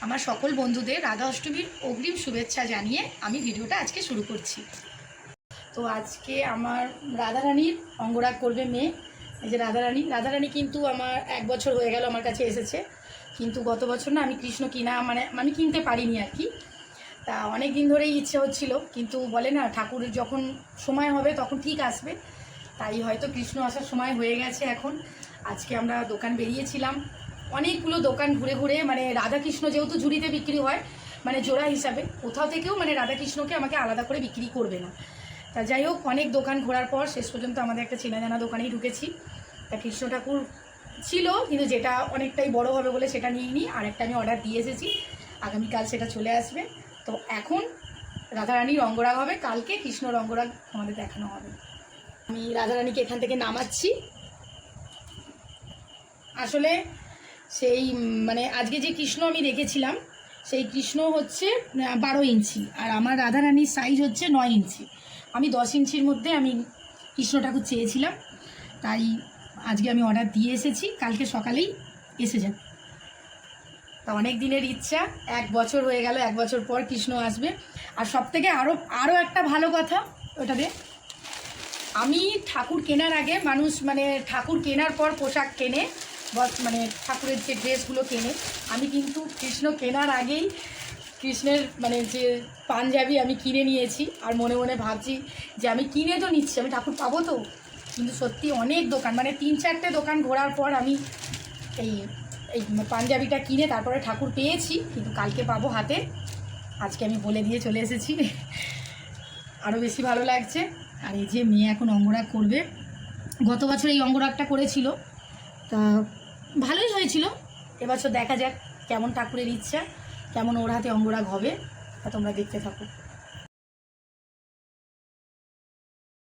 আমার সকল বন্ধুদের রাধা অষ্টমীর অগ্রিম শুভেচ্ছা জানিয়ে আমি ভিডিওটা আজকে শুরু করছি। তো আজকে আমার রাধারানীর অঙ্গরাগ করবে মেয়ে। এই যে রাধারানী কিন্তু আমার 1 বছর হয়ে গেল আমার কাছে এসেছে, কিন্তু গত বছর না আমি কৃষ্ণ আমি কিনতে পারিনি আর কি। তা অনেক দিন ধরেই ইচ্ছে হচ্ছিল, কিন্তু বলে না ঠাকুরের যখন সময় হবে তখন ঠিক আসবে, তাই হয়তো কৃষ্ণ আসার সময় হয়ে গেছে এখন। আজকে আমরা দোকান বেরিয়েছিলাম, অনেকগুলো দোকান ঘুরে ঘুরে, মানে রাধাকৃষ্ণ যেহেতু ঝুড়িতে বিক্রি হয় মানে জোড়া হিসাবে, কোথাও থেকেও মানে রাধাকৃষ্ণকে আমাকে আলাদা করে বিক্রি করবে না। তা যাই হোক, অনেক দোকান ঘোরার পর শেষ পর্যন্ত আমাদের একটা চেনা জানা দোকানেই ঢুকেছি। তা কৃষ্ণ ঠাকুর ছিল, কিন্তু যেটা অনেকটাই বড় হবে বলে সেটা নিইনি, আর একটা আমি অর্ডার দিয়ে এসেছি, আগামীকাল সেটা চলে আসবে। তো এখন রাধারানীর রঙ্গরাগ হবে, কালকে কৃষ্ণ রঙ্গরাগ আমাদের দেখানো হবে। আমি রাধারানীকে এখান থেকে নামাচ্ছি। আসলে সেই মানে আজকে যে কৃষ্ণ আমি রেখেছিলাম সেই কৃষ্ণ হচ্ছে 12 ইঞ্চি, আর আমার রাধারানীর সাইজ হচ্ছে 9 ইঞ্চি। আমি 10 ইঞ্চির মধ্যে আমি কৃষ্ণ ঠাকুর চেয়েছিলাম, তাই আজকে আমি অর্ডার দিয়ে এসেছি, কালকে সকালেই এসে যাবে। তা অনেক দিনের ইচ্ছা, 1 বছর হয়ে গেল, 1 বছর পর কৃষ্ণ আসবে। আর সবথেকে আরও একটা ভালো কথা, ওটাতে আমি ঠাকুর কেনার আগে মানুষ মানে ঠাকুর কেনার পর পোশাক কেনে, মানে ঠাকুরের যে ড্রেসগুলো কেনে, আমি কিন্তু কৃষ্ণ কেনার আগেই কৃষ্ণের মানে যে পাঞ্জাবি আমি কিনে নিয়েছি। আর মনে মনে ভাবছি যে আমি কিনে তো নিচ্ছি, আমি ঠাকুর পাবো তো। কিন্তু সত্যি অনেক দোকান, মানে 3-4টে দোকান ঘোরার পর আমি এই এই পাঞ্জাবিটা কিনে তারপরে ঠাকুর পেয়েছি, কিন্তু কালকে পাবো হাতে। আজকে আমি বলে দিয়ে চলে এসেছি, আরও বেশি ভালো লাগছে। আর এই যে মেয়ে এখন অঙ্গরাগ করবে, গত বছর এই অঙ্গরাগটা করেছিল, তা ভালোই হয়েছিল। এবছর দেখা যাক কেমন ঠাকুরের ইচ্ছা, কেমন ওর হাতে অঙ্গরাগ হবে, তা তোমরা দেখতে থাকো।